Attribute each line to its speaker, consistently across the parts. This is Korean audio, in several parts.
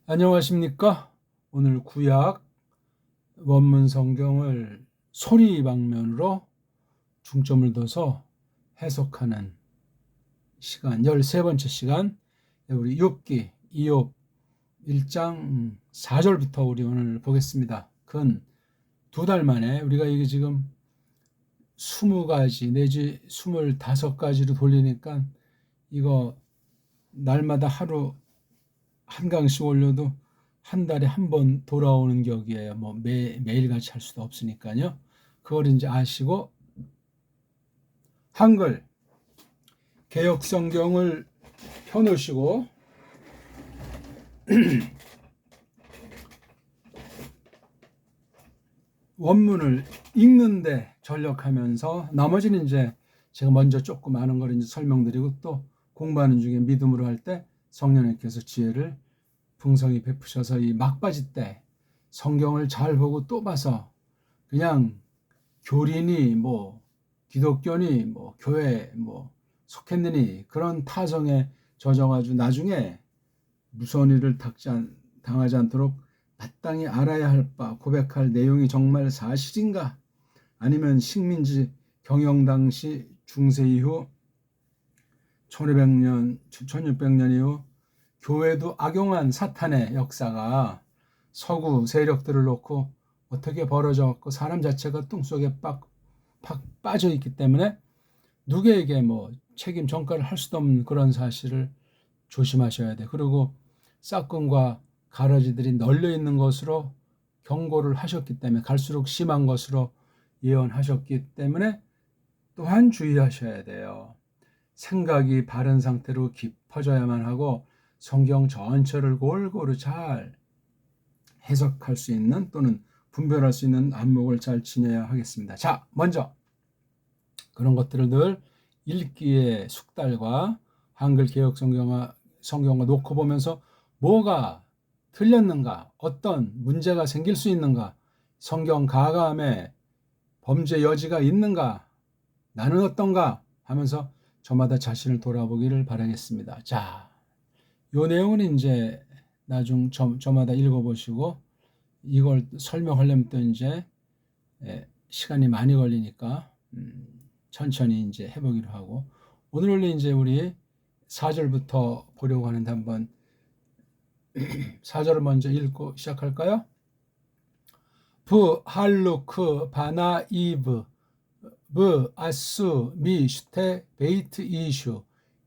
Speaker 1: 안녕하십니까? 오늘 구약 원문 성경을 소리 방면으로 중점을 둬서 해석하는 시간, 13번째 시간, 우리 욥기, 이욥 1장 4절부터 우리 오늘 보겠습니다. 근 2달 만에 우리가 이게 지금 20가지 내지 25가지로 돌리니까 이거 날마다 하루 한 강씩 올려도 한 달에 한 번 돌아오는 격이에요. 뭐 매일 같이 할 수도 없으니까요. 그걸 이제 아시고 한글 개역 성경을 펴놓으시고 원문을 읽는데 전력하면서 나머지는 이제 제가 먼저 조금 아는 걸 이제 설명드리고 또 공부하는 중에 믿음으로 할 때 성령님께서 지혜를 풍성히 베푸셔서 이 막바지 때 성경을 잘 보고 또 봐서 그냥 교리니 뭐 기독교니 뭐 교회 뭐 속했느니 그런 타성에 젖어가지고 나중에 무서운 일을 당하지 않도록 마땅히 알아야 할 바 고백할 내용이 정말 사실인가 아니면 식민지 경영 당시 중세 이후 1500년 1600년 이후 교회도 악용한 사탄의 역사가 서구 세력들을 놓고 어떻게 벌어졌고 사람 자체가 뚱속에 팍 빠져 있기 때문에 누구에게 뭐 책임 전가를 할 수도 없는 그런 사실을 조심하셔야 돼. 그리고 싹군과 가라지들이 널려 있는 것으로 경고를 하셨기 때문에 갈수록 심한 것으로 예언하셨기 때문에 또한 주의하셔야 돼요. 생각이 바른 상태로 깊어져야만 하고 성경 전체를 골고루 잘 해석할 수 있는 또는 분별할 수 있는 안목을 잘 지녀야 하겠습니다. 자, 먼저 그런 것들을 늘 읽기의 숙달과 한글 개역 성경과 놓고 보면서 뭐가 틀렸는가, 어떤 문제가 생길 수 있는가, 성경 가감에 범죄 여지가 있는가, 나는 어떤가 하면서 저마다 자신을 돌아보기를 바라겠습니다. 자, 요 내용은 이제 저마다 읽어보시고 이걸 설명하려면 또 이제 시간이 많이 걸리니까 천천히 이제 해보기로 하고 오늘 이제 우리 4절부터 보려고 하는데 한번 4절을 먼저 읽고 시작할까요? 브 할루크 바나 이브 브 아수 미 슈테 베이트 이슈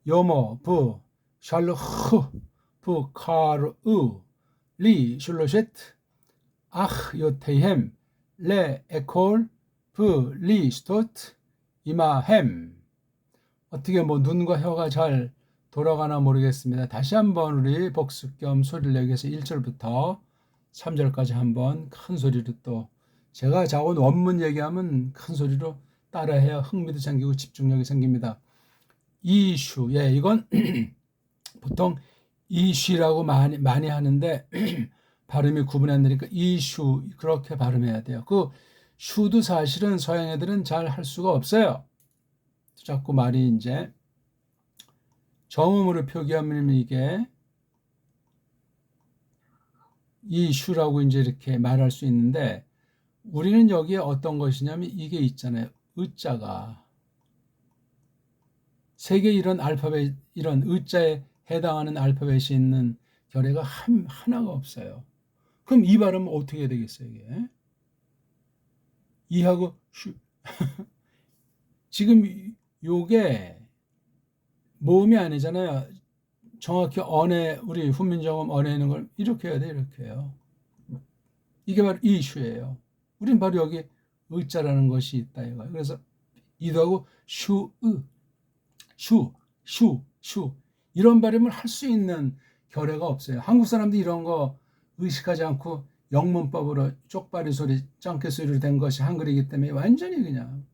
Speaker 1: 요모 브 샬르흐 브 카르 리 슐로셋 아흐 요테햄 레 에콜 브 리 스토트 이마햄. 어떻게 뭐 눈과 혀가 잘 돌아가나 모르겠습니다. 다시 한번 우리 복습 겸 소리를 내기 위해서 1절부터 3절까지 한번 큰 소리로 또 제가 작은 원문 얘기하면 큰 소리로 따라해야 흥미도 생기고 집중력이 생깁니다. 이슈, 예, 이건 보통 이슈라고 많이 하는데 발음이 구분이 안 되니까 이슈 그렇게 발음해야 돼요. 그 슈도 사실은 서양 애들은 잘 할 수가 없어요. 자꾸 말이 이제 정음으로 표기하면 이게 이슈라고 이제 이렇게 말할 수 있는데 우리는 여기에 어떤 것이냐면 이게 있잖아요. 의자가 세계 이런 알파벳 이런 의자에 해당하는 알파벳이 있는 결의가 하나가 없어요. 그럼 이 발음은 어떻게 되겠어요, 이게? 이하고 슈. 지금 요게 모음이 아니잖아요. 정확히 언해 우리 훈민정음 언해는 걸 이렇게 해야 돼, 이렇게 해요. 이게 바로 이슈예요. 우린 바로 여기 의자라는 것이 있다 이거예요. 그래서 이도 하고 슈 이런 발음을 할 수 있는 결의가 없어요. 한국 사람들이 이런 거 의식하지 않고 영문법으로 쪽발이 소리, 짱깨 소리로 된 것이 한글이기 때문에 완전히 그냥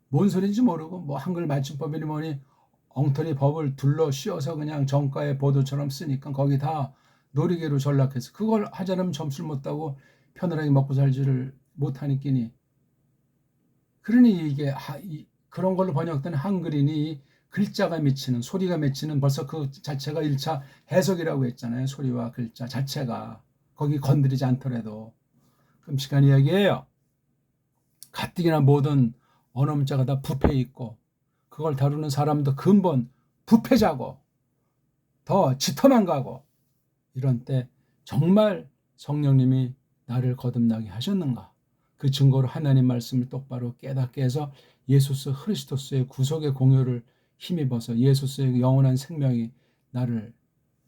Speaker 1: 뭔 소리인지 모르고 뭐 한글 맞춤법이니 뭐니 엉터리 법을 둘러 씌워서 그냥 정가의 보도처럼 쓰니까 거기 다 놀이개로 전락해서 그걸 하자면 점수를 못 따고 편안하게 먹고 살지를 못하니끼니 그러니 이게 그런 걸로 번역된 한글이니 글자가 미치는, 소리가 맺히는, 벌써 그 자체가 1차 해석이라고 했잖아요. 소리와 글자 자체가 거기 건드리지 않더라도. 끔찍한 이야기예요. 가뜩이나 모든 언어 문자가 다 부패 있고 그걸 다루는 사람도 근본 부패자고 더 짙어만 가고, 이런 때 정말 성령님이 나를 거듭나게 하셨는가? 그 증거로 하나님 말씀을 똑바로 깨닫게 해서 예수 그리스도의 구속의 공효를 힘입어서 예수의 영원한 생명이 나를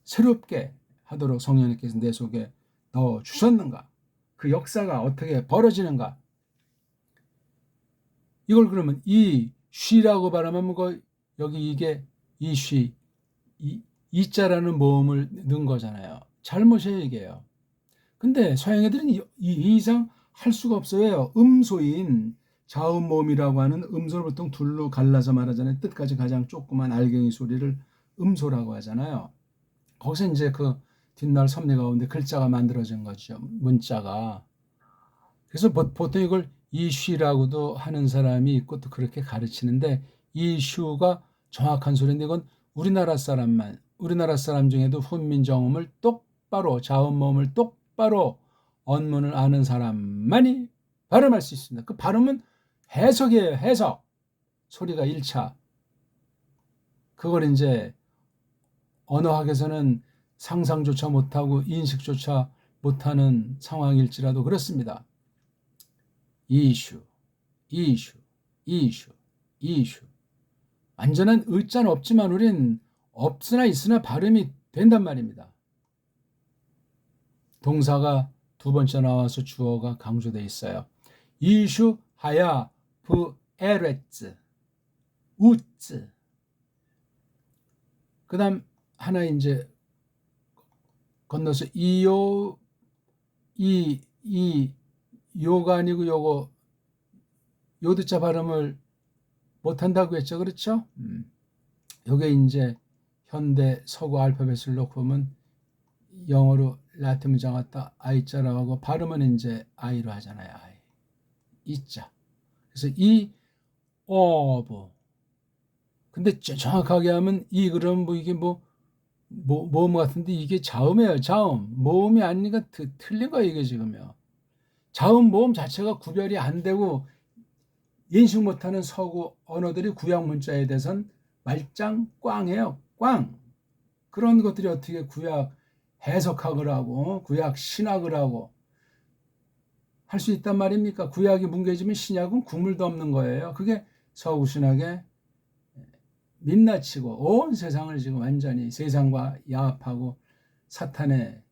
Speaker 1: 새롭게 하도록 성령님께서 내 속에 넣어 주셨는가? 그 역사가 어떻게 벌어지는가? 이걸 그러면 이 쉬라고 말하면 여기 이게 이 쉬, 이자라는 모음을 넣은 거잖아요. 잘못이에요, 이게요. 근데 서양 애들은 이 이상 할 수가 없어요. 음소인 자음 모음이라고 하는 음소를 보통 둘로 갈라서 말하잖아요. 뜻까지 가장 조그만 알갱이 소리를 음소라고 하잖아요. 거기서 이제 그 뒷날 섭리 가운데 글자가 만들어진 거죠. 문자가. 그래서 보통 이걸 이슈라고도 하는 사람이 있고 또 그렇게 가르치는데, 이슈가 정확한 소리인데 이건 우리나라 사람 중에도 훈민정음을 똑바로, 자음모음을 똑바로 언문을 아는 사람만이 발음할 수 있습니다. 그 발음은 해석이에요. 해석. 소리가 1차. 그걸 이제 언어학에서는 상상조차 못하고 인식조차 못하는 상황일지라도 그렇습니다. 이슈. 완전한 의자는 없지만 우린 없으나 있으나 발음이 된단 말입니다. 동사가 두 번째 나와서 주어가 강조되어 있어요. 이슈 하야 부 에레츠 우츠. 그 다음 하나 이제 건너서 요가 아니고 요거 요드자 발음을 못한다고 했죠. 그렇죠? 요게 이제 현대 서구 알파벳을 놓고 보면 영어로 라틴 문장 같다 아이자라고 하고 발음은 이제 아이로 하잖아요. 아이. 이자. 그래서 오브. 근데 정확하게 하면 그럼 이게 모음 같은데 이게 자음이에요. 자음. 모음이 아니니까 틀린 거예요. 이게 지금요. 자음 모음 자체가 구별이 안 되고 인식 못하는 서구 언어들이 구약 문자에 대해서는 말짱 꽝이에요. 꽝. 그런 것들이 어떻게 구약 해석학을 하고 구약 신학을 하고 할 수 있단 말입니까? 구약이 뭉개지면 신약은 국물도 없는 거예요. 그게 서구 신학의 민낯이고 온 세상을 지금 완전히 세상과 야합하고 사탄의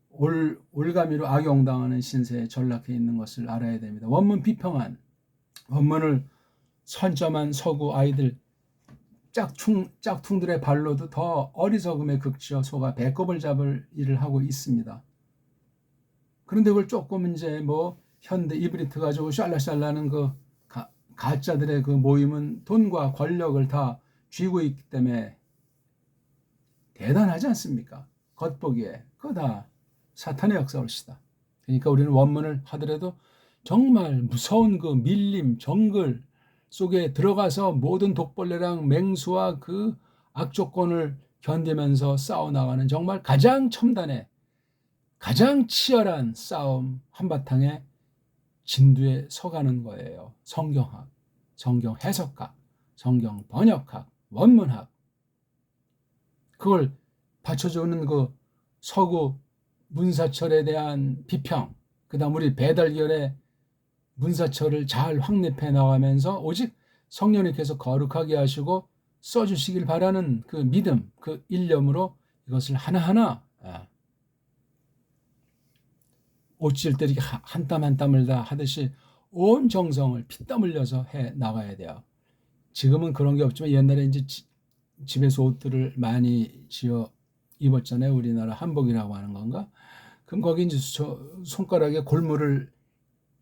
Speaker 1: 올가미로 악용당하는 신세에 전락해 있는 것을 알아야 됩니다. 원문 비평한, 원문을 선점한 서구 아이들 짝퉁들의 발로도 더 어리석음에 극치어 속아 배꼽을 잡을 일을 하고 있습니다. 그런데 그걸 조금 이제 현대 이브리트 가지고 샬라샬라는 그 가짜들의 그 모임은 돈과 권력을 다 쥐고 있기 때문에 대단하지 않습니까? 겉보기에 그거 다 사탄의 역사일시다. 그러니까 우리는 원문을 하더라도 정말 무서운 그 밀림, 정글 속에 들어가서 모든 독벌레랑 맹수와 그 악조건을 견디면서 싸워나가는 정말 가장 첨단의 가장 치열한 싸움 한바탕에 진두에 서가는 거예요. 성경학, 성경 해석학, 성경 번역학, 원문학. 그걸 받쳐주는 그 서구 문사철에 대한 비평, 그 다음 우리 배달결의 문사철을 잘 확립해 나가면서 오직 성령님께서 거룩하게 하시고 써주시길 바라는 그 믿음, 그 일념으로 이것을 하나하나 옷 찢을 때 이렇게 한 땀 한 땀을 다 하듯이 온 정성을 피땀 흘려서 해 나가야 돼요. 지금은 그런 게 없지만 옛날에 이제 집에서 옷들을 많이 지어 입었잖아요. 우리나라 한복이라고 하는 건가? 그럼 거기 이제 손가락에 골무를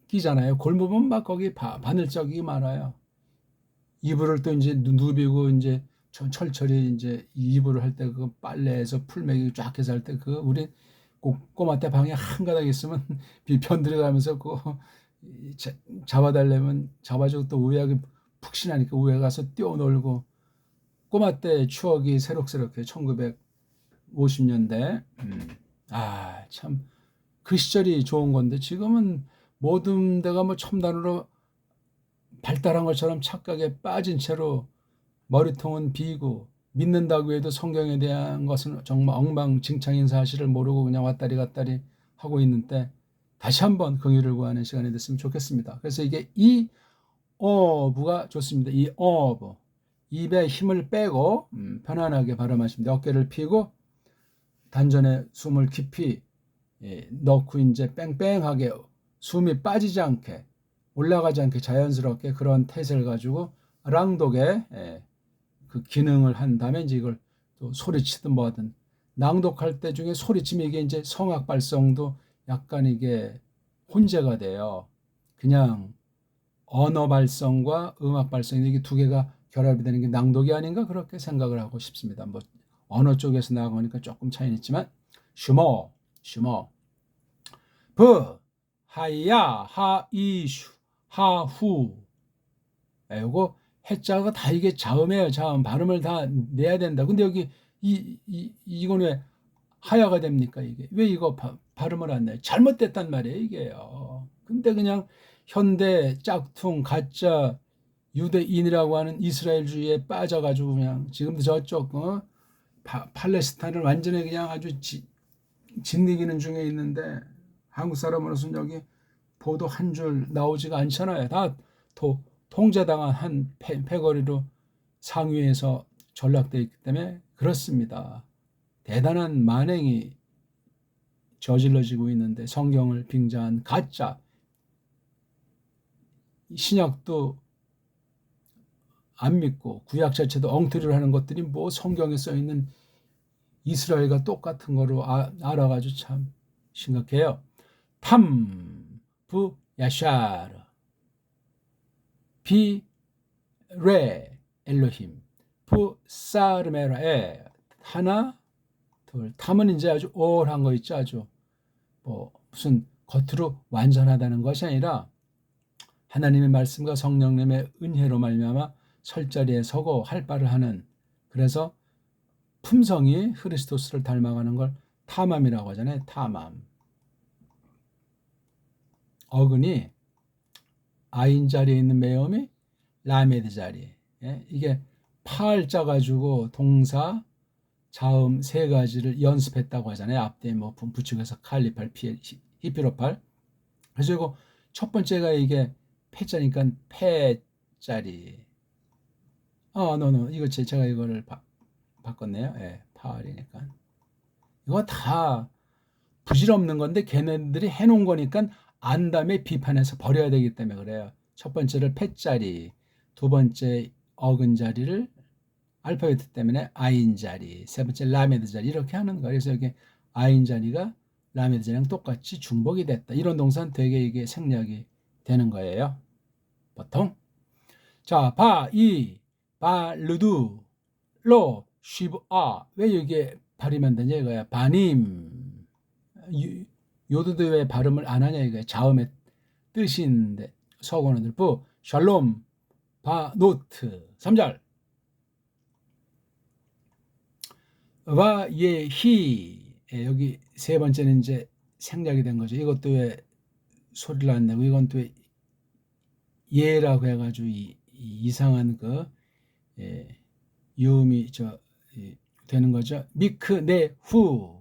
Speaker 1: 끼잖아요. 골무 보면 막 거기 바늘자국이 많아요. 이불을 또 이제 누비고 이제 철철이 이제 이불을 할 때 그 빨래에서 풀매기 쫙 해서 할 때 그 우리 꼬마 때 방에 한 가닥 있으면 비편 들어가면서 그 잡아달라면 잡아주고 또 우회하게 푹신하니까 우회 가서 뛰어놀고 꼬마 때 추억이 새록새록해. 1950년대. 참 그 시절이 좋은 건데 지금은 모든 데가 뭐 첨단으로 발달한 것처럼 착각에 빠진 채로 머리통은 비고 믿는다고 해도 성경에 대한 것은 정말 엉망진창인 사실을 모르고 그냥 왔다리 갔다리 하고 있는데 다시 한번 긍휼을 구하는 시간이 됐으면 좋겠습니다. 그래서 이게 이 어부가 좋습니다. 이 어부. 입에 힘을 빼고 편안하게 발음하시면 돼요. 어깨를 펴고 단전에 숨을 깊이 넣고 이제 뺑뺑하게 숨이 빠지지 않게 올라가지 않게 자연스럽게 그런 태세를 가지고 랑독의 그 기능을 한 다음에 이제 이걸 또 소리치든 뭐하든 낭독할 때 중에 소리치면 이게 이제 성악 발성도 약간 이게 혼재가 돼요. 그냥 언어 발성과 음악 발성 이게 두 개가 결합이 되는 게 낭독이 아닌가 그렇게 생각을 하고 싶습니다. 뭐 언어 쪽에서 나가니까 조금 차이는 있지만 슈머 브 하야 하이슈 하후 요거 해자가 다 이게 자음이에요. 자음 발음을 다 내야 된다. 근데 여기 이건 왜 하야가 됩니까? 이게 왜 이거 발음을 안 내요? 잘못됐단 말이에요 이게요. 근데 그냥 현대 짝퉁 가짜 유대인이라고 하는 이스라엘주의에 빠져가지고 그냥 지금도 저쪽 팔레스타인을 완전히 그냥 아주 짓이기는 중에 있는데 한국 사람으로서는 여기 보도 한 줄 나오지가 않잖아요. 다 통제당한 한 패거리로 상위에서 전락되어 있기 때문에 그렇습니다. 대단한 만행이 저질러지고 있는데 성경을 빙자한 가짜 신약도 안 믿고 구약 자체도 엉터리를 하는 것들이 뭐 성경에 써있는 이스라엘과 똑같은 거로 알아가지고 참 심각해요. 탐부 야샤르 비레 엘로힘 부 사르메라에 하나 둘 탐은 이제 아주 오월한 거 있죠. 아주 뭐 무슨 겉으로 완전하다는 것이 아니라 하나님의 말씀과 성령님의 은혜로 말미암아 설 자리에 서고 할 바를 하는 그래서 품성이 크리스토스를 닮아가는 걸 탐함이라고 하잖아요. 탐함. 어근이 아인 자리에 있는 매음이 라메드 자리. 이게 파알자 가지고 동사, 자음 세 가지를 연습했다고 하잖아요. 앞뒤 뭐 부축해서 칼리팔, 히피로팔. 그래서 이거 첫 번째가 이게 패자니까 패자리. 노. 이거 제가 이거를 바꿨네요. 파알이니까. 이거 다 부질없는 건데 걔네들이 해놓은 거니까 안 다음에 비판해서 버려야 되기 때문에 그래요. 첫 번째를 패자리, 두 번째 어근 자리를 알파베트 때문에 아인 자리, 세 번째 라메드 자리 이렇게 하는 거예요. 그래서 여기 아인 자리가 라메드 자리랑 똑같이 중복이 됐다. 이런 동사는 되게 이게 생략이 되는 거예요. 보통. 자, 바르두, 로, 쉬브, 왜 이게 발음이 되냐 이거야. 바님. 요도도 왜 발음을 안 하냐 이거야. 자음의 뜻이 있는데 서원어들 부 샬롬 바노트 3절 와예히 여기 세 번째는 이제 생략이 된 거죠. 이것도 왜 소리를 안 내고 이건 또 예라고 해가지고 이상한 유음이 되는 거죠. 미크 네후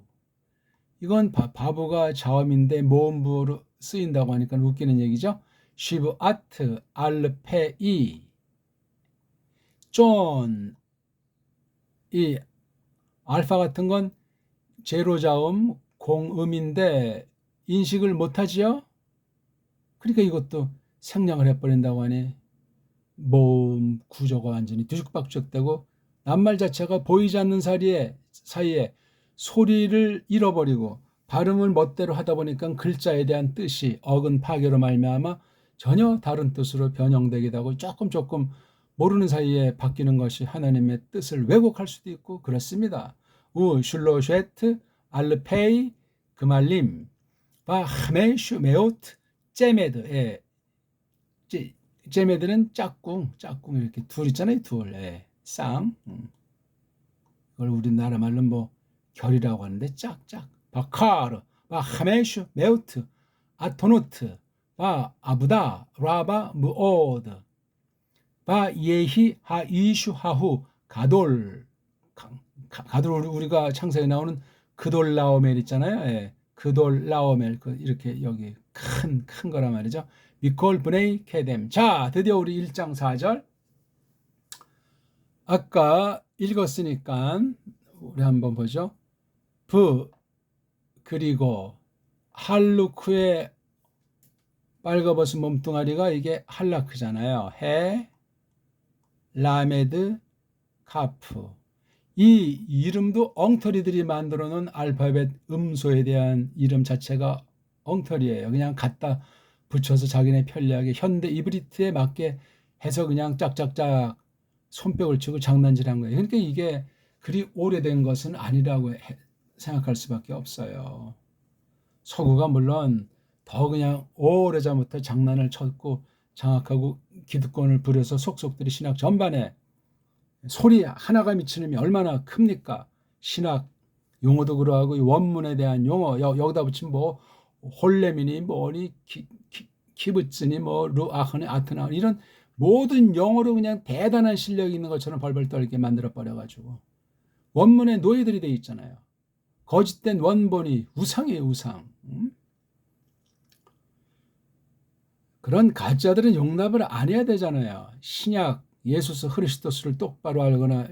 Speaker 1: 이건 바보가 자음인데 모음부로 쓰인다고 하니까 웃기는 얘기죠. 쉬브 아트 알페이 쫀 이 알파 같은 건 제로 자음 공음인데 인식을 못하지요. 그러니까 이것도 생략을 해버린다고 하니 모음 구조가 완전히 뒤죽박죽되고 낱말 자체가 보이지 않는 사이에 소리를 잃어버리고 발음을 멋대로 하다 보니까 글자에 대한 뜻이 어근 파괴로 말미암아 전혀 다른 뜻으로 변형되기도 하고 조금 모르는 사이에 바뀌는 것이 하나님의 뜻을 왜곡할 수도 있고 그렇습니다. 우 슐로쉐트 알르페이 그말림 바하메슈 메오트 제메드 제메드는 짝꿍 이렇게 둘 있잖아요. 둘 쌍. 이걸 우리나라 말로 뭐 결이라고 하는데 짝짝. 바카르, 바 하메슈, 메우트, 아토노트, 바 아부다, 라바, 무오드, 바 예히, 하 이슈, 하후, 가돌. 가돌 우리가 창세에 나오는 그돌 라오멜 있잖아요. 예. 그돌 라오멜 이렇게 여기 큰 거란 말이죠. 미콜 브네이 케뎀. 자, 드디어 우리 1장 4절. 아까 읽었으니까 우리 한번 보죠. 그리고 할루크의 빨가벗은 몸뚱아리가 이게 할라크잖아요. 해, 라메드, 카프. 이 이름도 엉터리들이 만들어 놓은 알파벳 음소에 대한 이름 자체가 엉터리예요. 그냥 갖다 붙여서 자기네 편리하게 현대 이브리트에 맞게 해서 그냥 짝짝짝 손뼉을 치고 장난질한 거예요. 그러니까 이게 그리 오래된 것은 아니라고 생각할 수밖에 없어요. 서구가 물론 더 그냥 오래전부터 장난을 쳤고 장악하고 기득권을 부려서 속속들이 신학 전반에 소리 하나가 미치는 힘이 얼마나 큽니까? 신학 용어도 그러하고 원문에 대한 용어 여기다 붙이면 뭐 홀레미니 뭐니 키부츠니 뭐 루아흐니 아트나 이런 모든 영어로 그냥 대단한 실력이 있는 것처럼 벌벌 떨게 만들어 버려가지고 원문에 노예들이 돼 있잖아요. 거짓된 원본이 우상이에요, 우상. 그런 가짜들은 용납을 안 해야 되잖아요. 신약 예수스 그리스도스를 똑바로 알거나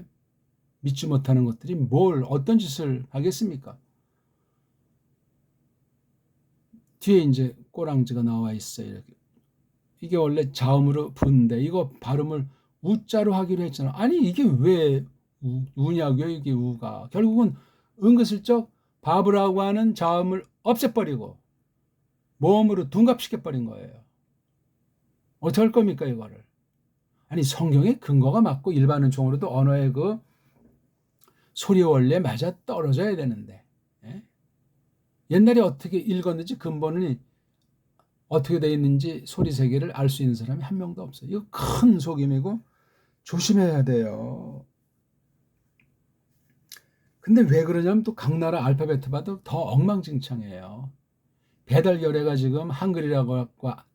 Speaker 1: 믿지 못하는 것들이 어떤 짓을 하겠습니까? 뒤에 이제 꼬랑지가 나와 있어요. 이렇게. 이게 원래 자음으로 부인데 이거 발음을 우자로 하기로 했잖아. 아니 이게 왜 우냐고요? 이게 우가. 결국은 은근슬쩍 바브라고 하는 자음을 없애버리고 모음으로 둔갑시켜버린 거예요. 어떻게 할 겁니까 이거를? 아니 성경의 근거가 맞고 일반 은총으로도 언어의 그 소리 원리에 맞아 떨어져야 되는데 옛날에 어떻게 읽었는지 근본이 어떻게 되어 있는지 소리 세계를 알 수 있는 사람이 한 명도 없어요. 이거 큰 속임이고 조심해야 돼요. 근데 왜 그러냐면 또 각 나라 알파벳 봐도 더 엉망진창이에요. 배달결례가 지금 한글이라고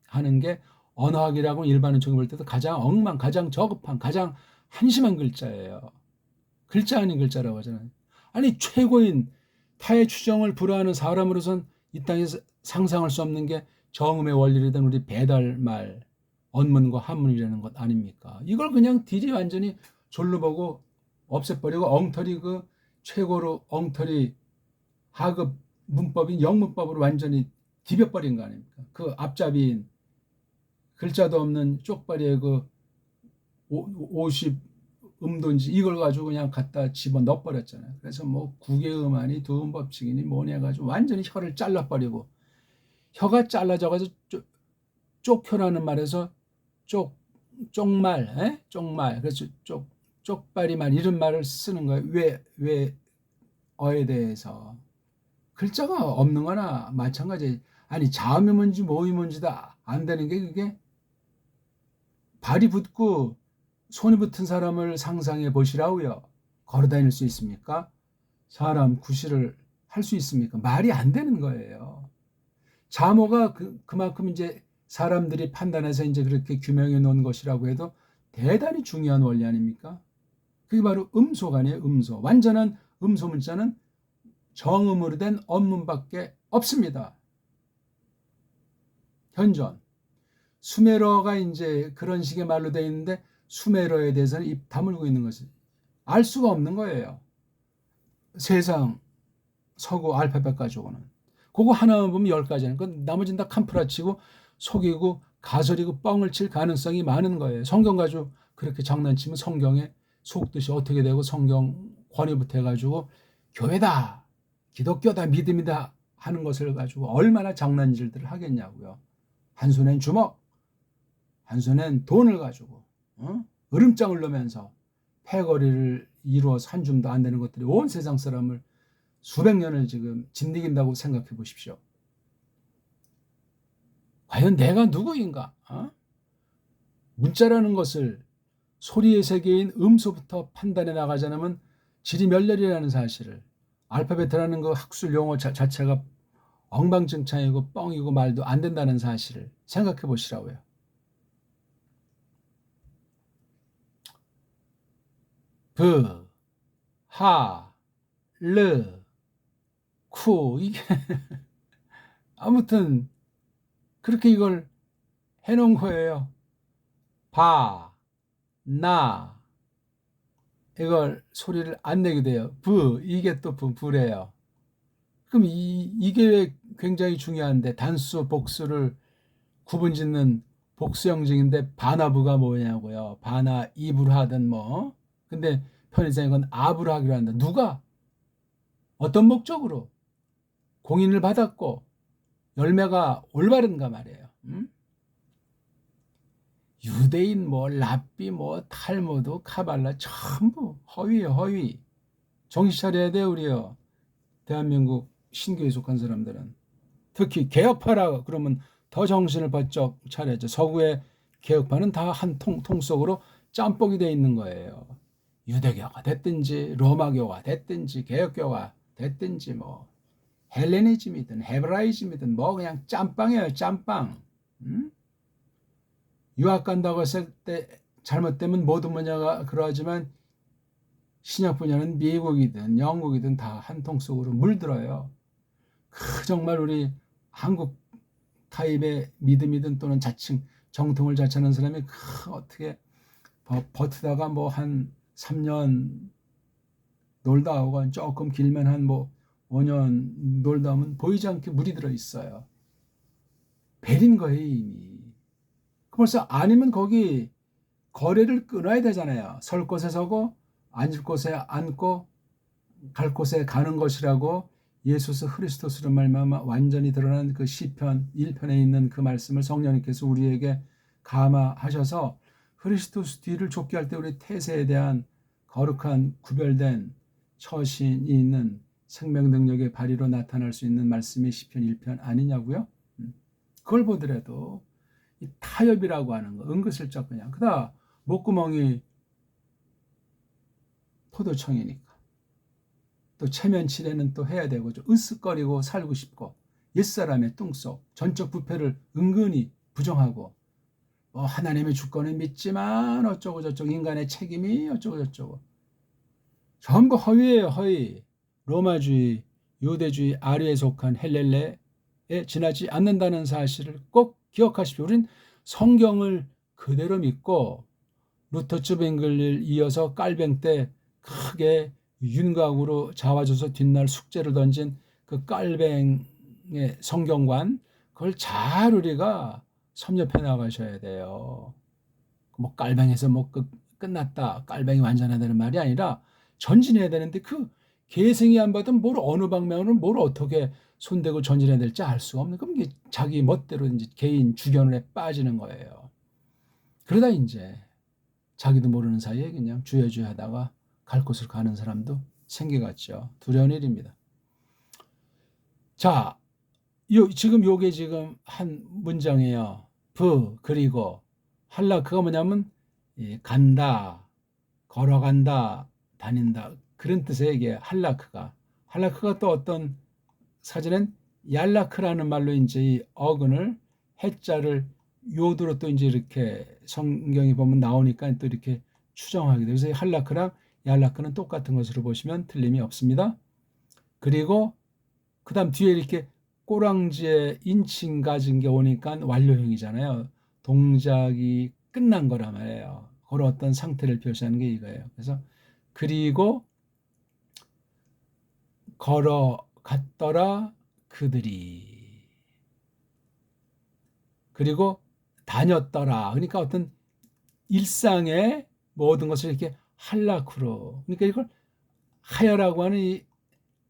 Speaker 1: 하는 게 언어학이라고 일반 은총이 볼 때도 가장 저급한, 가장 한심한 글자예요. 글자 아닌 글자라고 하잖아요. 아니 최고인 타의 추정을 불허하는 사람으로선 이 땅에서 상상할 수 없는 게 정음의 원리를 든 우리 배달말 언문과 한문이라는 것 아닙니까? 이걸 그냥 딜이 완전히 졸로 보고 없애버리고 엉터리 그 최고로 엉터리 하급 문법인 영문법으로 완전히 디벼버린 거 아닙니까? 그 앞잡이인 글자도 없는 쪽발이의 그 50 음도인지 이걸 가지고 그냥 갖다 집어 넣어버렸잖아요. 그래서 뭐 구개음하니 두음법칙이니 뭐니 해가지고 완전히 혀를 잘라버리고 혀가 잘라져가지고 쪽혀라는 말에서 쪽말, 쪽말. 그래서 쪽발이말 이런 말을 쓰는 거예요. 왜 어에 대해서 글자가 없는 거나 마찬가지. 아니 자음이 뭔지 모음이 뭔지도 안 되는 게 그게 발이 붙고 손이 붙은 사람을 상상해 보시라고요. 걸어 다닐 수 있습니까? 사람 구실을 할 수 있습니까? 말이 안 되는 거예요. 자모가 그만큼 이제 사람들이 판단해서 이제 그렇게 규명해 놓은 것이라고 해도 대단히 중요한 원리 아닙니까? 그게 바로 음소가 아니에요, 음소. 완전한 음소 문자는 정음으로 된 언문밖에 없습니다. 현존. 수메러가 이제 그런 식의 말로 되어 있는데 수메러에 대해서는 입 다물고 있는 것이 알 수가 없는 거예요. 세상 서구 알파벳 가지고는. 그거 하나만 보면 10가지는. 그 나머지는 다 캄프라치고 속이고 가설이고 뻥을 칠 가능성이 많은 거예요. 성경 가지고 그렇게 장난치면 성경의 속뜻이 어떻게 되고 성경 권위부터 해가지고 교회다, 기독교다, 믿음이다 하는 것을 가지고 얼마나 장난질들을 하겠냐고요. 한 손엔 주먹, 한 손엔 돈을 가지고 으름장을 놓으면서 패거리를 이루어서 한 줌도 안 되는 것들이 온 세상 사람을 수백 년을 지금 짓이긴다고 생각해 보십시오. 과연 내가 누구인가? 문자라는 것을 소리의 세계인 음소부터 판단해 나가지 않으면 지리멸렬이라는 사실을, 알파벳이라는 그 학술 용어 자체가 엉망진창이고 뻥이고 말도 안 된다는 사실을 생각해 보시라고요. 브, 하, 르, 쿠, 이게 아무튼 그렇게 이걸 해놓은 거예요. 바, 나, 이걸 소리를 안 내게 돼요. 브, 이게 또 부래요. 그럼 이게 왜 굉장히 중요한데, 단수, 복수를 구분짓는 복수형식인데 바나부가 뭐냐고요. 바나 입으로 하든 뭐. 근데 편의상 이건 아부로 하기로 한다. 누가? 어떤 목적으로? 공인을 받았고 열매가 올바른가 말이에요. 유대인 뭐 랍비 뭐 탈무드 카발라 전부 허위예요. 허위. 정신 차려야 돼요. 우리요. 대한민국 신교에 속한 사람들은. 특히 개혁파라 그러면 더 정신을 번쩍 차려야죠. 서구의 개혁파는 다 한 통 속으로 짬뽕이 돼 있는 거예요. 유대교가 됐든지 로마교가 됐든지 개혁교가 됐든지 뭐 헬레니즘이든 헤브라이즘이든 뭐 그냥 짬빵이에요. 짬빵. 유학 간다고 했을 때 잘못되면 모든 분야가 그러하지만 신약 분야는 미국이든 영국이든 다 한 통 속으로 물들어요. 정말 우리 한국 타입의 믿음이든 또는 자칭 정통을 잘 찾는 사람이 어떻게 버티다가 뭐 한 3년 놀다 오고 조금 길면 한 뭐 5년 놀다 오면 보이지 않게 물이 들어 있어요. 베린 거예요 이미. 그래서 아니면 거기 거래를 끊어야 되잖아요. 설 곳에 서고 앉을 곳에 앉고 갈 곳에 가는 것이라고 예수스 크리스토스로 말미암아 완전히 드러난 그 시편 1편에 있는 그 말씀을 성령님께서 우리에게 감화하셔서 크리스토스 뒤를 좁게 할 때 우리 태세에 대한 거룩한 구별된 처신이 있는 생명 능력의 발휘로 나타날 수 있는 말씀이 시편 1편 아니냐고요? 그걸 보더라도 이 타협이라고 하는 거 은근슬쩍 그냥 그다 목구멍이 포도청이니까 또 체면치레는 또 해야 되고 좀 으쓱거리고 살고 싶고 옛사람의 뚱속 전적 부패를 은근히 부정하고 뭐 하나님의 주권을 믿지만 어쩌고 저쩌고 인간의 책임이 어쩌고 저쩌고 전부 허위예요. 허위. 로마주의 유대주의 아류에 속한 헬렐레에 지나지 않는다는 사실을 꼭 기억하십시오. 우린 성경을 그대로 믿고 루터 츠빙글을 이어서 깔뱅 때 크게 윤곽으로 잡아줘서 뒷날 숙제를 던진 그 깔뱅의 성경관 그걸 잘 우리가 섭렵해 나가셔야 돼요. 뭐 깔뱅에서 뭐 끝났다 깔뱅이 완전하다는 말이 아니라 전진해야 되는데 그 계승이 안 받으면 뭘 어느 방면으로 뭘 어떻게 손대고 전진해야 될지 알 수가 없는 그럼 이게 자기 멋대로 이제 개인 주견에 빠지는 거예요. 그러다 이제 자기도 모르는 사이에 그냥 주여주여 하다가 갈 곳을 가는 사람도 생겨갔죠. 두려운 일입니다. 자, 지금 요게 지금 한 문장이에요. 그리고 할라크가 뭐냐면 간다, 걸어간다, 다닌다 그런 뜻의 이게 할라크가 또 어떤 사전엔 얄라크라는 말로 이제 이 어근을 해자를 요도로 또 이제 이렇게 성경에 보면 나오니까 또 이렇게 추정하게 돼요. 그래서 할라크랑 얄라크는 똑같은 것으로 보시면 틀림이 없습니다. 그리고 그다음 뒤에 이렇게 꼬랑지에 인칭 가진 게 오니까 완료형이잖아요. 동작이 끝난 거란 말이에요. 그런 어떤 상태를 표시하는 게 이거예요. 그래서 그리고 걸어갔더라 그들이 그리고 다녔더라. 그러니까 어떤 일상의 모든 것을 이렇게 할라크로 그러니까 이걸 하여라고 하는 이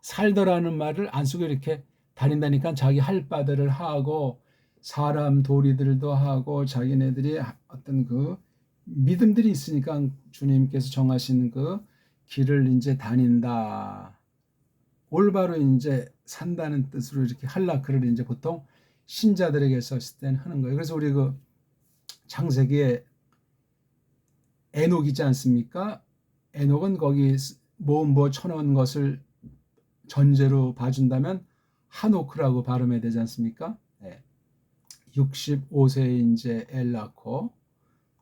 Speaker 1: 살더라는 말을 안 쓰고 이렇게 다닌다니까 자기 할 바들을 하고 사람 도리들도 하고 자기네들이 어떤 그 믿음들이 있으니까 주님께서 정하신 그 길을 이제 다닌다. 올바로 이제 산다는 뜻으로 이렇게 할라크를 이제 보통 신자들에게 썼을 때는 하는 거예요. 그래서 우리 그 창세기에 에녹이지 않습니까? 에녹은 거기 모음 뭐 쳐놓은 것을 전제로 봐준다면 하노크라고 발음해야 되지 않습니까? 네. 65세에 이제 엘 낳고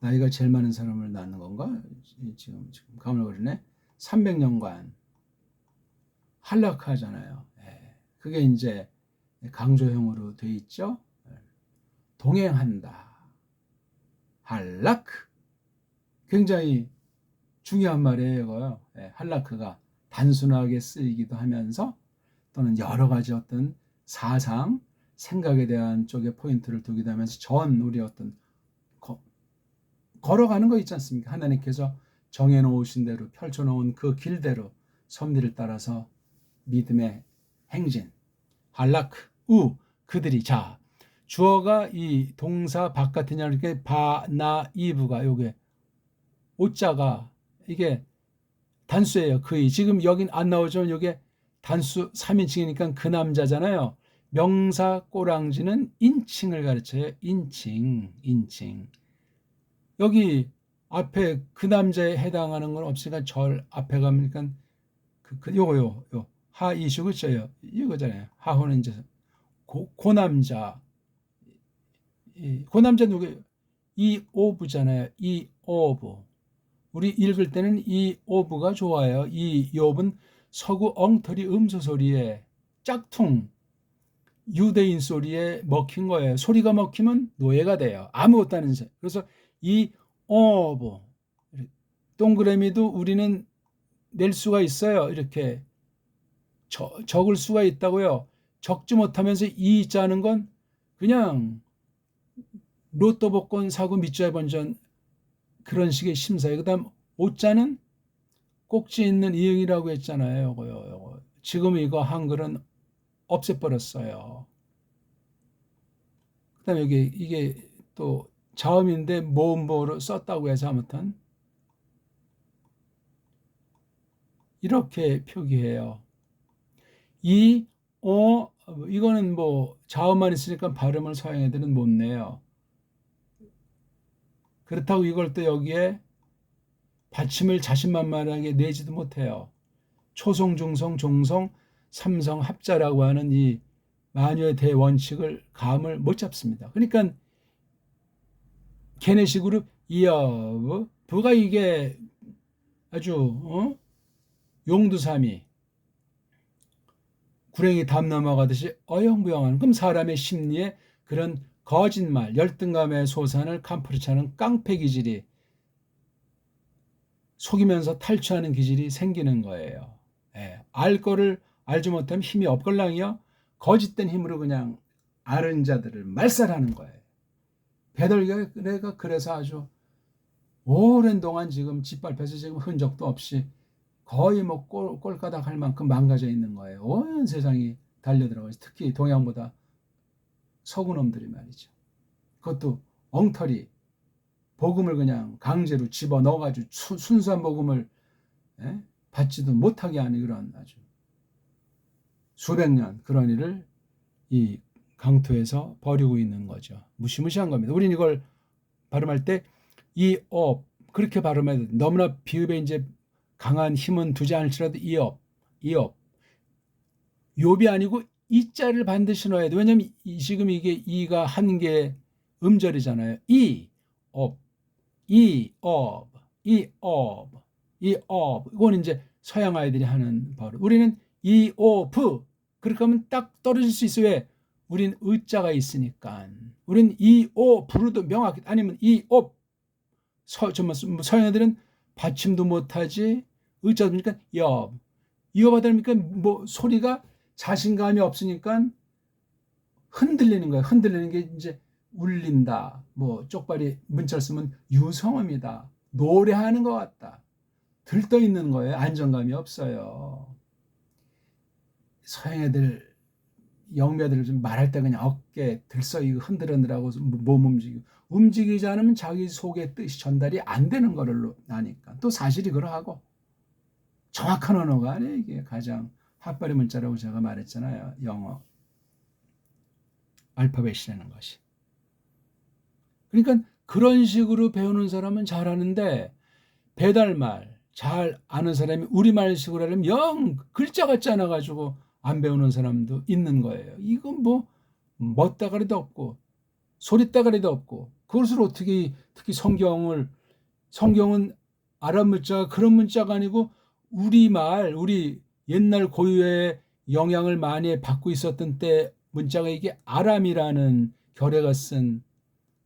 Speaker 1: 나이가 제일 많은 사람을 낳는 건가? 지금 가물거리네. 300년간 한락하잖아요. 네. 그게 이제 강조형으로 돼 있죠. 동행한다. 한락. 굉장히 중요한 말이에요, 이거요. 한라크가 단순하게 쓰이기도 하면서 또는 여러 가지 어떤 사상, 생각에 대한 쪽에 포인트를 두기도 하면서 우리 어떤 걸어가는 거 있지 않습니까? 하나님께서 정해놓으신 대로 펼쳐놓은 그 길대로 섭리를 따라서 믿음의 행진, 한라크, 그들이 자 주어가 이 동사 바깥이냐 이렇게 바나이브가 요게 오자가 이게 단수예요. 거의 지금 여긴 안 나오죠. 이게 단수 3인칭이니까 그 남자잖아요. 명사 꼬랑지는 인칭을 가르쳐요. 인칭. 여기 앞에 그 남자에 해당하는 건 없으니까 절 앞에 가면 요거 하이슈 그렇죠. 이거잖아요. 하호는 이제 고 남자. 고 남자 누구? 이 오브잖아요. 이 오브. 우리 읽을 때는 이 오브가 좋아요. 이 욥은 서구 엉터리 음소 소리에 짝퉁 유대인 소리에 먹힌 거예요. 소리가 먹히면 노예가 돼요. 아무것도 아닌 새. 그래서 이 오브 동그라미도 우리는 낼 수가 있어요. 이렇게 적을 수가 있다고요. 적지 못하면서 이 자는 건 그냥 로또 복권 사고 밑줄에 번전 그런 식의 심사예요. 그다음 오자는 꼭지 있는 이응이라고 했잖아요. 요거. 지금 이거 한글은 없애버렸어요. 그다음에 여기 이게 또 자음인데 모음보로 썼다고 해서 아무튼 이렇게 표기해요. 이거는 뭐 자음만 있으니까 발음을 서양 애들은 못 내요. 그렇다고 이걸 또 여기에 받침을 자신만만하게 내지도 못해요. 초성, 중성, 종성, 삼성, 합자라고 하는 이 만유의 대원칙을 감을 못 잡습니다. 그러니까 걔네식으로 부가 이게 아주 용두삼이 구랭이 담 넘어가듯이 어영부영한 그럼 사람의 심리에 그런 거짓말, 열등감의 소산을 캄프르차는 깡패 기질이 속이면서 탈취하는 기질이 생기는 거예요. 알 거를 알지 못하면 힘이 없걸랑이요. 거짓된 힘으로 그냥 아는 자들을 말살하는 거예요. 베들레가 그래서 아주 오랜 동안 지금 짓밟혀서 지금 흔적도 없이 거의 뭐 꼴가닥 할 만큼 망가져 있는 거예요. 온 세상이 달려들어가서 특히 동양보다 서구 놈들이 말이죠. 그것도 엉터리 복음을 그냥 강제로 집어넣어가지고 순수한 복음을 받지도 못하게 하는 그런 아주 수백 년 그런 일을 이 강토에서 벌이고 있는 거죠. 무시무시한 겁니다. 우리는 이걸 발음할 때 그렇게 발음해야 돼. 너무나 비읍에 이제 강한 힘은 두지 않을지라도 욥이 아니고 이자를 반드시 넣어야 돼. 왜냐하면 지금 이게 이가 한 개 음절이잖아요. 이거는 이제 서양 아이들이 하는 버릇. 우리는 그렇게 하면 딱 떨어질 수 있어요. 왜? 우린 의자가 있으니까. 우린 부르도 명확히 아니면 서양 애들은 받침도 못하지 의자도 보니까 이어받다 보니까 뭐 소리가 자신감이 없으니까 흔들리는 거예요. 흔들리는 게 이제 울린다. 뭐 쪽발이 문자를 쓰면 유성음이다. 노래하는 것 같다. 들떠 있는 거예요. 안정감이 없어요. 서양 애들 영미애들 좀 말할 때 그냥 어깨 들썩 이거 흔들흔들하고 몸 움직이지 않으면 자기 속의 뜻이 전달이 안 되는 거를 아니까 또 사실이 그러하고 정확한 언어가 아니에요. 이게 가장 핫바리 문자라고 제가 말했잖아요. 영어 알파벳이라는 것이. 그러니까 그런 식으로 배우는 사람은 잘하는데 배달말 잘 아는 사람이 우리말식으로 하려면 영 글자 같지 않아 가지고 안 배우는 사람도 있는 거예요. 이건 뭐 멋다가리도 없고 소리따가리도 없고 그것을 어떻게 특히 성경은 아랍 문자가 그런 문자가 아니고 우리말 우리 옛날 고유의 영향을 많이 받고 있었던 때 문자가 이게 아람이라는 결의가 쓴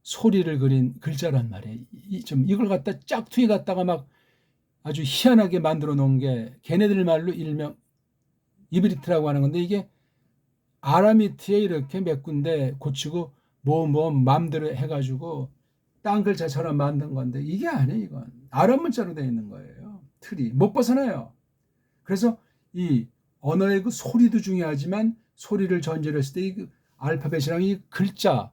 Speaker 1: 소리를 그린 글자란 말이에요. 좀 이걸 갖다 짝퉁이 갖다가 막 아주 희한하게 만들어 놓은 게 걔네들 말로 일명 이브리트라고 하는 건데 이게 아라미트에 이렇게 몇 군데 고치고 뭐 마음대로 해가지고 딴 글자처럼 만든 건데 이게 아니에요. 이건 아랍 문자로 되어 있는 거예요. 틀이 못 벗어나요. 그래서 이 언어의 그 소리도 중요하지만 소리를 전제로 했을 때 이 알파벳이랑 이 글자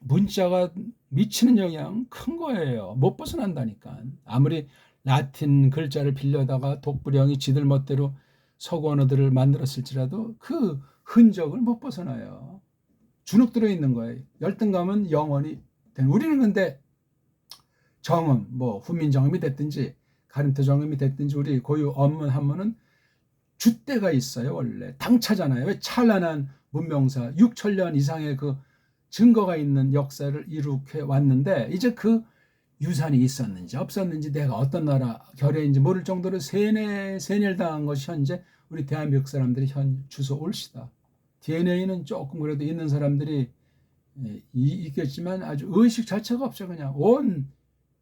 Speaker 1: 문자가 미치는 영향 큰 거예요. 못 벗어난다니까. 아무리 라틴 글자를 빌려다가 독불형이 지들 멋대로 서구 언어들을 만들었을지라도 그 흔적을 못 벗어나요. 주눅 들어 있는 거예요. 열등감은 영원히. 우리는 근데 정음, 뭐 훈민정음이 됐든지 가림토 정음이 됐든지 우리 고유 언문 한문은 줏대가 있어요. 원래 당차잖아요. 왜 찬란한 문명사 6천년 이상의 그 증거가 있는 역사를 이룩해 왔는데 이제 그 유산이 있었는지 없었는지 내가 어떤 나라 결의인지 모를 정도로 세뇌를 당한 것이 현재 우리 대한민국 사람들이 현 주소 올시다. DNA는 조금 그래도 있는 사람들이 있겠지만 아주 의식 자체가 없죠. 그냥 온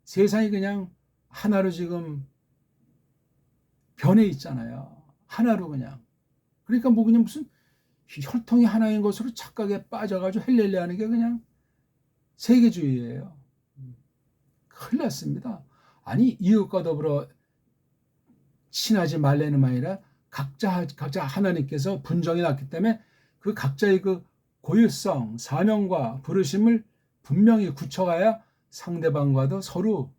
Speaker 1: 세상이 그냥 하나로 지금 변해 있잖아요. 하나로 그냥. 그러니까 뭐 그냥 무슨 혈통이 하나인 것으로 착각에 빠져가지고 헬렐레 하는 게 그냥 세계주의예요. 큰일 났습니다. 아니 이웃과 더불어 친하지 말라는 아니라 각자 하나님께서 분정이 났기 때문에 그 각자의 그 고유성, 사명과 부르심을 분명히 굳혀가야 상대방과도 서로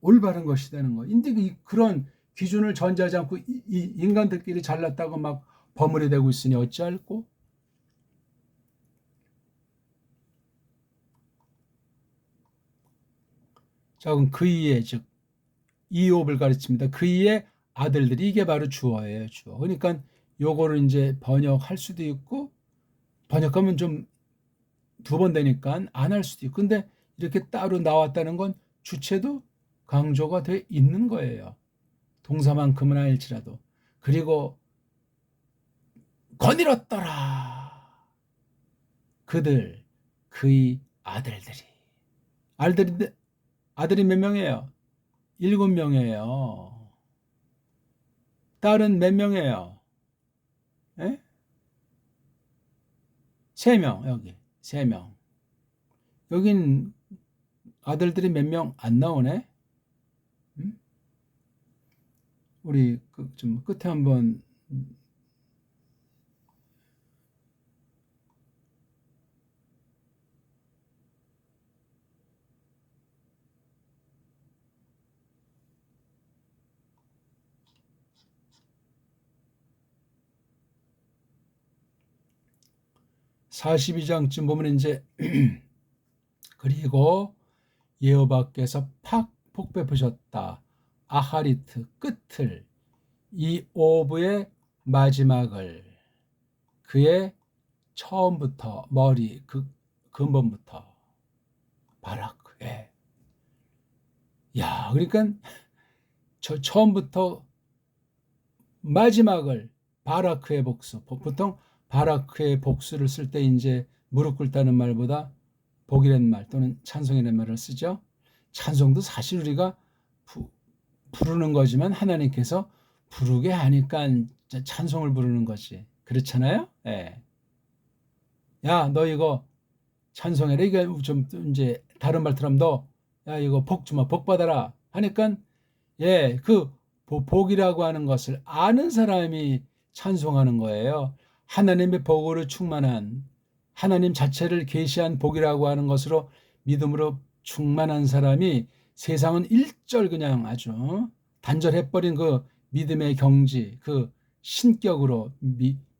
Speaker 1: 올바른 것이 되는 거예요. 근데 그런 기준을 전제하지 않고 이 인간들끼리 잘났다고 막 버무리되고 있으니 어찌할꼬? 자, 그럼 그이의 즉 이옵을 가르칩니다. 그이의 아들들이 이게 바로 주어예요. 주어. 그러니까 요거를 이제 번역할 수도 있고 번역하면 좀 두 번 되니까 안 할 수도 있고 근데 이렇게 따로 나왔다는 건 주체도 강조가 돼 있는 거예요. 동사만큼은 아닐지라도. 그리고 거닐었더라. 그들 그의 아들들이. 아들이 몇 명이에요? 7명이에요. 딸은 몇 명이에요? 에? 3명 여기 3명. 여긴 아들들이 몇 명 안 나오네? 음? 우리 좀 끝에 한번 42장쯤 보면 이제 그리고 여호와께서 팍 폭베푸셨다. 아하리트 끝을 이 오브의 마지막을 그의 처음부터 머리 그 근본부터 바라크에 야 그러니까 저 처음부터 마지막을 바라크의 복수 보통 바라크의 복수를 쓸 때 이제 무릎 꿇다는 말보다 복이라는 말 또는 찬송이라는 말을 쓰죠. 찬송도 사실 우리가 부르는 거지만 하나님께서 부르게 하니까 찬송을 부르는 거지. 그렇잖아요? 예. 야, 너 이거 찬송해라. 이게 좀 이제 다른 말처럼 야, 이거 복 주마, 복 받아라. 하니까 예, 그 복이라고 하는 것을 아는 사람이 찬송하는 거예요. 하나님의 복으로 충만한 하나님 자체를 계시한 복이라고 하는 것으로 믿음으로 충만한 사람이 세상은 일절 그냥 아주 단절해버린 그 믿음의 경지, 그 신격으로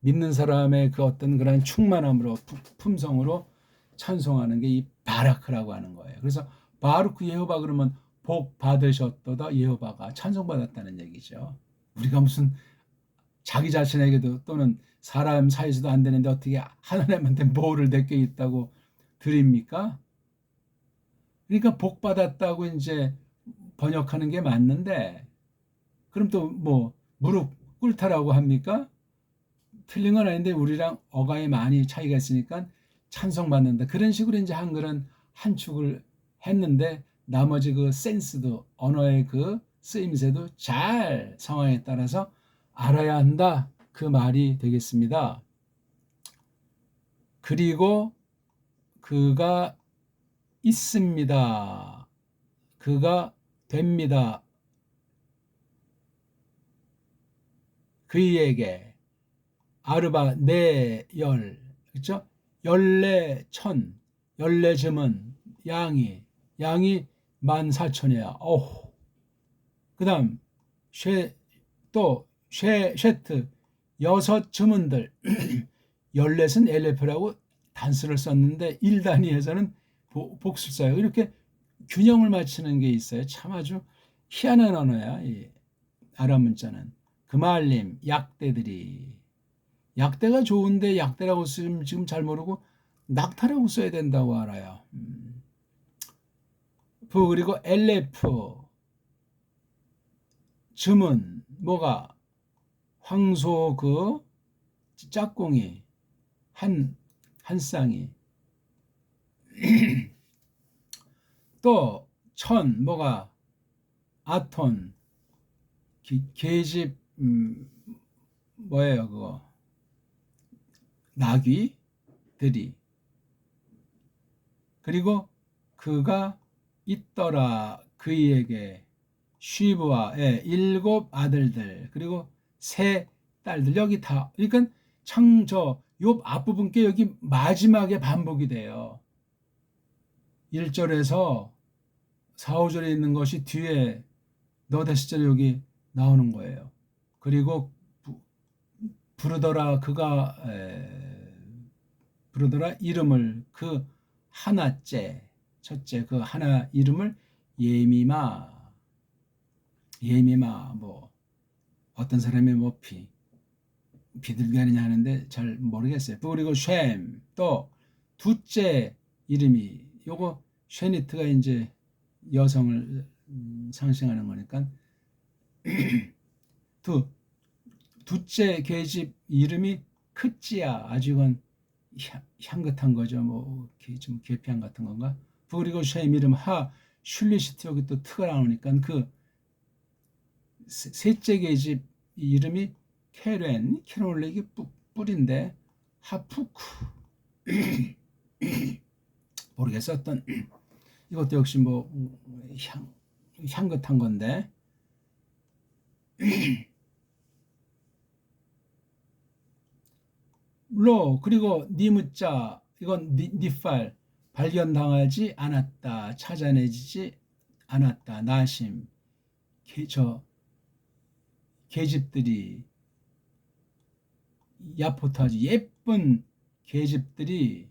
Speaker 1: 믿는 사람의 그 어떤 그런 충만함으로 품성으로 찬송하는 게 이 바라크라고 하는 거예요. 그래서 바루크 예호바 그러면 복 받으셨도다 여호와가 찬송받았다는 얘기죠. 우리가 무슨 자기 자신에게도 또는 사람 사이에서도 안 되는데 어떻게 하나님한테 뭐를 내게 있다고 드립니까? 그러니까 복 받았다고 이제 번역하는 게 맞는데 그럼 또 뭐 무릎 꿇다라고 합니까? 틀린 건 아닌데 우리랑 어감이 많이 차이가 있으니까 찬송받는다. 그런 식으로 이제 한글은 한축을 했는데 나머지 그 센스도 언어의 그 쓰임새도 잘 상황에 따라서 알아야 한다. 그 말이 되겠습니다. 그리고 그가 있습니다. 그가 됩니다. 그에게 아르바 네열 그렇죠? 열네천 열네즘은 양이 14,000이야. 어후. 그다음 또 쉐트 여섯 주문들 열넷은 엘레프라고 단수를 썼는데 1단위에서는 복수를 써요. 이렇게 균형을 맞추는 게 있어요. 참 아주 희한한 언어야. 이 아랍 문자는. 금알림 약대들이 약대가 좋은데 약대라고 쓰면 지금 잘 모르고 낙타라고 써야 된다고 알아요. 그리고 엘레프 즘은 뭐가 황소 그 짝꿍이 한 쌍이 또 천 뭐가 아톤 계집 뭐예요 그거 나귀들이 그리고 그가 있더라 그에게 쉬브와의 7 아들들 그리고 3 딸들 여기 다 그러니까 창저 요 앞부분께 여기 마지막에 반복이 돼요. 1절에서 4, 5절에 있는 것이 뒤에 너다시절 여기 나오는 거예요. 그리고 부르더라 그가 부르더라 이름을 그 하나째 첫째 그 하나 이름을 예미마 뭐 어떤 사람이 뭐 비둘기하느냐 하는데 잘 모르겠어요. 그리고 쉔 또 둘째 이름이 요거 쉐니트가 이제 여성을 상징하는 거니까 둘째 계집 이름이 크찌야 아주 이건 향긋한 거죠. 뭐 좀 계피향 같은 건가. 그리고 쉐임 이름 하 슐리시트 여기 또 트가 나오니까 그 셋째 계집 이름이 캐롤 이게 뿔인데 하푸크 모르겠어 어떤 이것도 역시 뭐 향긋한 건데 그리고 니무자 이건 니팔 발견당하지 않았다 찾아내지지 않았다 나심 계집들이 야포타지 예쁜 계집들이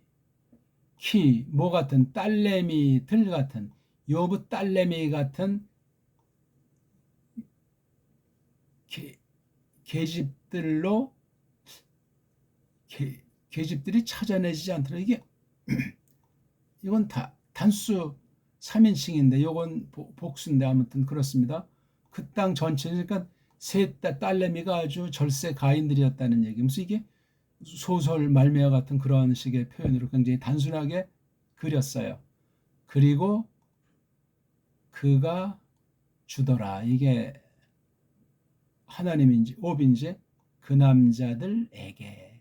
Speaker 1: 뭐 같은 딸내미들 같은 여부 딸내미 같은 계집들로 계집들이 찾아내지 않더라. 이게 이건 단수 3인칭인데 이건 복수인데 아무튼 그렇습니다. 그 땅 전체니까 셋 딸내미가 아주 절세 가인들이었다는 얘기면서 이게 소설 말미와 같은 그런 식의 표현으로 굉장히 단순하게 그렸어요. 그리고 그가 주더라. 이게 하나님인지 옵인지 그 남자들에게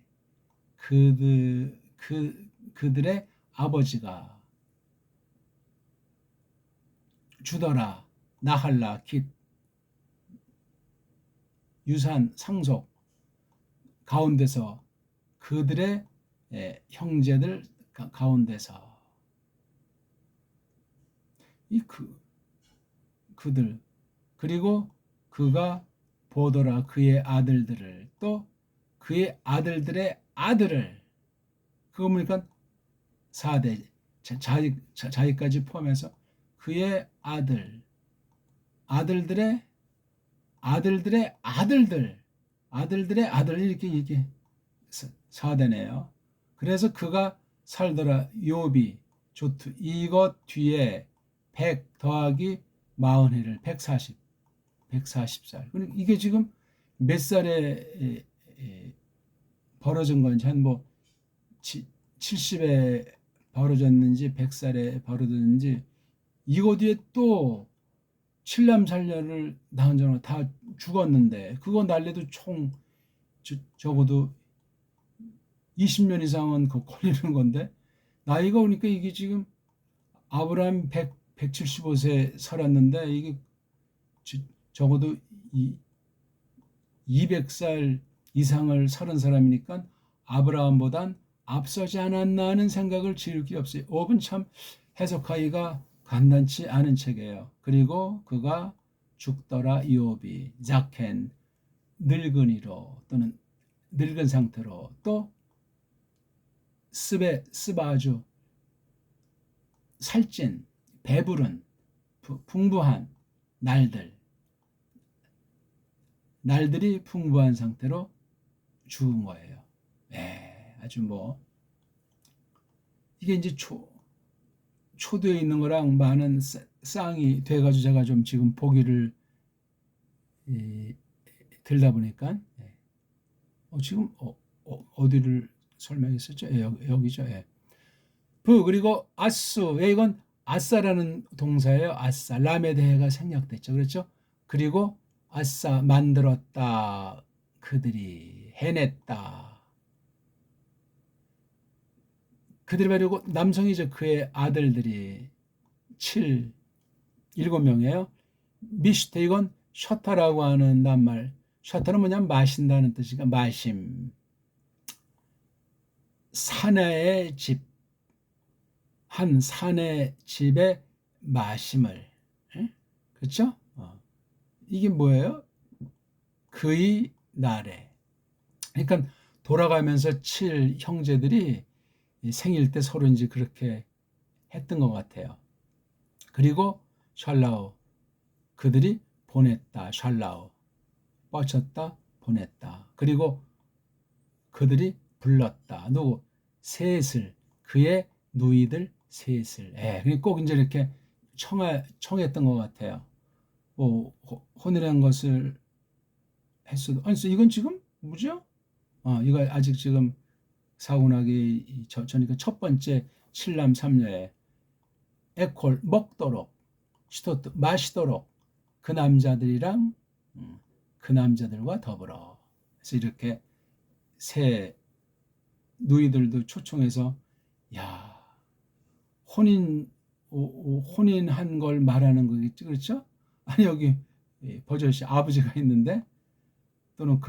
Speaker 1: 그들의 아버지가 주더라. 나할라 깃 유산 상속 가운데서 그들의 형제들 가운데서 그들 그리고 그가 보더라 그의 아들들을 또 그의 아들들의 아들을 그거 보니까 4대 자기까지 포함해서 그의 아들 아들들의 아들들의 아들 이렇게 4대네요. 그래서 그가 살더라. 욥이 조투 이것 뒤에 100 더하기 40해를 140살. 이게 지금 몇 살에 벌어진 건지 한 뭐 70에 벌어졌는지 100살에 벌어졌는지 이거 뒤에 또 칠남살녀를 낳은 자는 다 죽었는데 그거 날래도 총 적어도 20년 이상은 걸리는 건데 나이가 오니까 이게 지금 아브라함 175세 살았는데 이게 적어도 200살 이상을 살은 사람이니까 아브라함보단 앞서지 않았나 하는 생각을 지을 게 없어요. 욥은 참 해석하기가 간단치 않은 책이에요. 그리고 그가 죽더라. 이욥이 자켄 늙은이로 또는 늙은 상태로 또 스바주 살찐 배부른 풍부한 날들이 풍부한 상태로 죽은 거예요. 아주 뭐 이게 이제 초도에 있는 거랑 많은 쌍이 돼가지고 제가 좀 지금 보기를 들다 보니까 지금 어디를 설명했었죠? 여기죠. 그리고 아수 이건 아싸라는 동사예요. 아싸 라메데해가 생략됐죠. 그렇죠? 그리고 아싸 만들었다. 그들이 해냈다. 그들이 바로 남성이죠. 그의 아들들이 7명이에요. 미슈테 이건 셔타라고 하는 낱말. 셔타는 뭐냐면 마신다는 뜻이니까 마심. 사내의 집. 한 산의 집에 마심을. 그렇죠? 이게 뭐예요? 그의 날에. 그러니까 돌아가면서 7 형제들이 생일 때 서로 이제 그렇게 했던 것 같아요. 그리고 샬라우 그들이 보냈다. 샬라우 뻗쳤다. 보냈다. 그리고 그들이 불렀다. 누구? 셋을 그의 누이들 셋을. 꼭 이제 이렇게 청했던 것 같아요. 뭐 혼이라는 것을 했어도 아니 이건 지금 뭐죠? 이거 아직 지금 사고 나기 전이니까 첫 번째 7남 3녀에 에콜 먹도록 시토트 마시도록 그 남자들이랑 그 남자들과 더불어. 그래서 이렇게 새 누이들도 초청해서 야 혼인한 걸 말하는 거겠죠, 그렇죠? 아니 여기 버젓이 아버지가 있는데 또는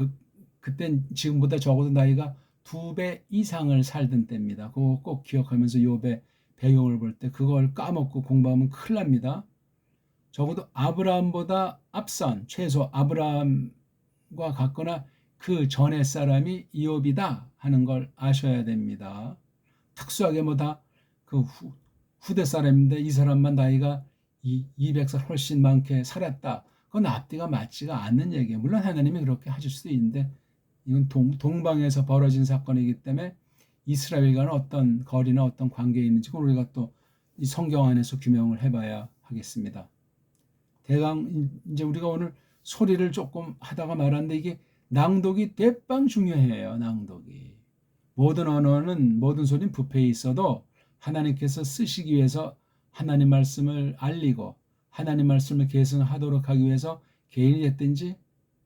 Speaker 1: 그땐 지금보다 적어도 나이가 2배 이상을 살던 때입니다. 그거 꼭 기억하면서 욥의 배경을 볼 때 그걸 까먹고 공부하면 큰일 납니다. 적어도 아브라함보다 앞선 최소 아브라함과 같거나 그 전의 사람이 이욥이다 하는 걸 아셔야 됩니다. 특수하게 뭐다 그 후대 사람인데 이 사람만 나이가 200살 훨씬 많게 살았다. 그건 앞뒤가 맞지가 않는 얘기예요. 물론 하나님이 그렇게 하실 수도 있는데 이건 동방에서 벌어진 사건이기 때문에 이스라엘과는 어떤 거리나 어떤 관계에 있는지 우리가 또 이 성경 안에서 규명을 해봐야 하겠습니다. 대강 이제 우리가 오늘 소리를 조금 하다가 말았는데 이게 낭독이 대빵 중요해요. 낭독이. 모든 언어는 모든 소리는 부패에 있어도 하나님께서 쓰시기 위해서 하나님 말씀을 알리고 하나님 말씀을 계승하도록 하기 위해서 개인이 됐든지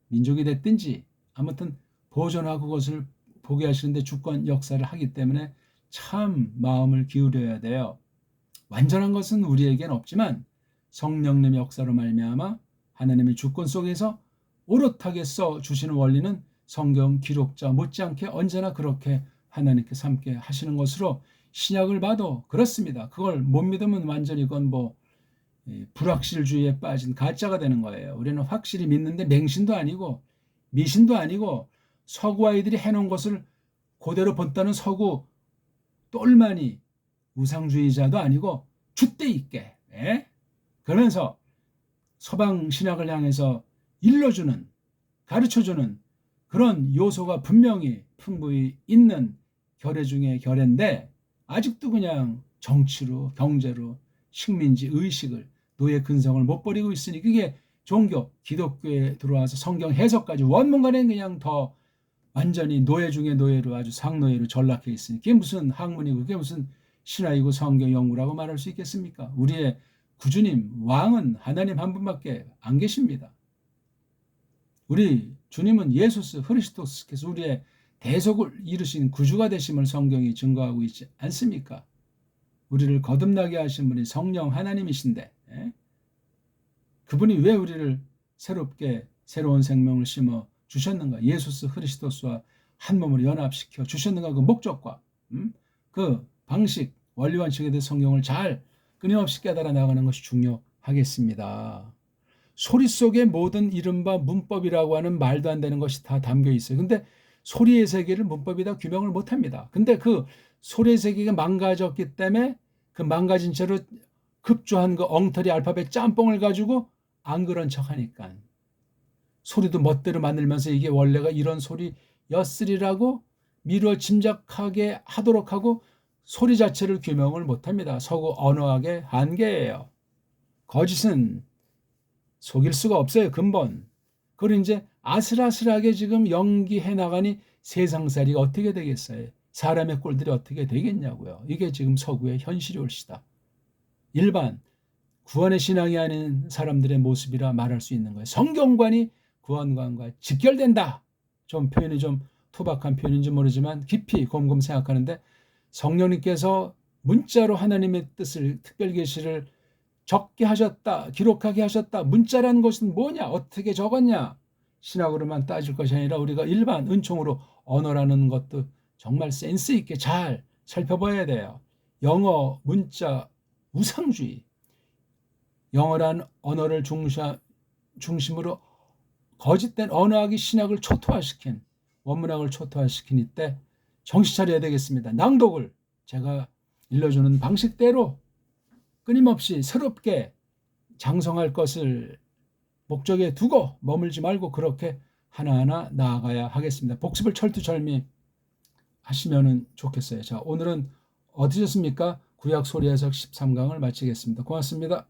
Speaker 1: 민족이 됐든지 아무튼 보존하고 그것을 보게 하시는데 주권 역사를 하기 때문에 참 마음을 기울여야 돼요. 완전한 것은 우리에겐 없지만 성령님의 역사로 말미암아 하나님의 주권 속에서 오롯하게 써주시는 원리는 성경 기록자 못지않게 언제나 그렇게 하나님께서 함께 하시는 것으로 신약을 봐도 그렇습니다. 그걸 못 믿으면 완전히 그건 뭐 불확실주의에 빠진 가짜가 되는 거예요. 우리는 확실히 믿는데 맹신도 아니고 미신도 아니고 서구 아이들이 해놓은 것을 그대로 본다는 서구 똘마니 우상주의자도 아니고 줏대 있게 그러면서 서방 신학을 향해서 일러주는, 가르쳐주는 그런 요소가 분명히 풍부히 있는 결례 중에 결례인데 아직도 그냥 정치로, 경제로 식민지 의식을, 노예 근성을 못 버리고 있으니 그게 종교, 기독교에 들어와서 성경 해석까지 원문간에 그냥 더 완전히 노예 중에 노예로 아주 상노예로 전락해 있으니 그게 무슨 학문이고 그게 무슨 신화이고 성경 연구라고 말할 수 있겠습니까? 우리의 구주님, 왕은 하나님 한 분밖에 안 계십니다. 우리 주님은 예수스 그리스도스께서 우리의 대속을 이루신 구주가 되심을 성경이 증거하고 있지 않습니까? 우리를 거듭나게 하신 분이 성령 하나님이신데 그분이 왜 우리를 새롭게 새로운 생명을 심어 주셨는가? 예수스 그리스도스와 한 몸으로 연합시켜 주셨는가? 그 목적과 그 방식, 원리 원칙에 대해 성경을 잘 끊임없이 깨달아 나가는 것이 중요하겠습니다. 소리 속에 모든 이른바 문법이라고 하는 말도 안 되는 것이 다 담겨 있어요. 근데 소리의 세계를 문법이다 규명을 못합니다. 근데 그 소리의 세계가 망가졌기 때문에 그 망가진 채로 급조한 그 엉터리 알파벳 짬뽕을 가지고 안 그런 척하니까 소리도 멋대로 만들면서 이게 원래가 이런 소리였으리라고 미루어 짐작하게 하도록 하고 소리 자체를 규명을 못합니다. 서구 언어학의 한계예요. 거짓은 속일 수가 없어요. 근본. 그걸 이제 아슬아슬하게 지금 연기해 나가니 세상살이가 어떻게 되겠어요? 사람의 꼴들이 어떻게 되겠냐고요. 이게 지금 서구의 현실이 올시다. 일반 구원의 신앙이 아닌 사람들의 모습이라 말할 수 있는 거예요. 성경관이 구원관과 직결된다. 좀 표현이 좀 투박한 표현인지 모르지만 깊이 곰곰 생각하는데 성령님께서 문자로 하나님의 뜻을 특별 계시를 적게 하셨다, 기록하게 하셨다. 문자라는 것은 뭐냐? 어떻게 적었냐? 신학으로만 따질 것이 아니라 우리가 일반 은총으로 언어라는 것도 정말 센스 있게 잘 살펴봐야 돼요. 영어, 문자, 우상주의. 영어란 언어를 중심으로 거짓된 언어학이 신학을 초토화시킨, 원문학을 초토화시킨 이때 정신 차려야 되겠습니다. 낭독을 제가 일러주는 방식대로 끊임없이 새롭게 장성할 것을 목적에 두고 머물지 말고 그렇게 하나하나 나아가야 하겠습니다. 복습을 철두철미 하시면 좋겠어요. 자, 오늘은 어떠셨습니까? 구약 소리 해석 13강을 마치겠습니다. 고맙습니다.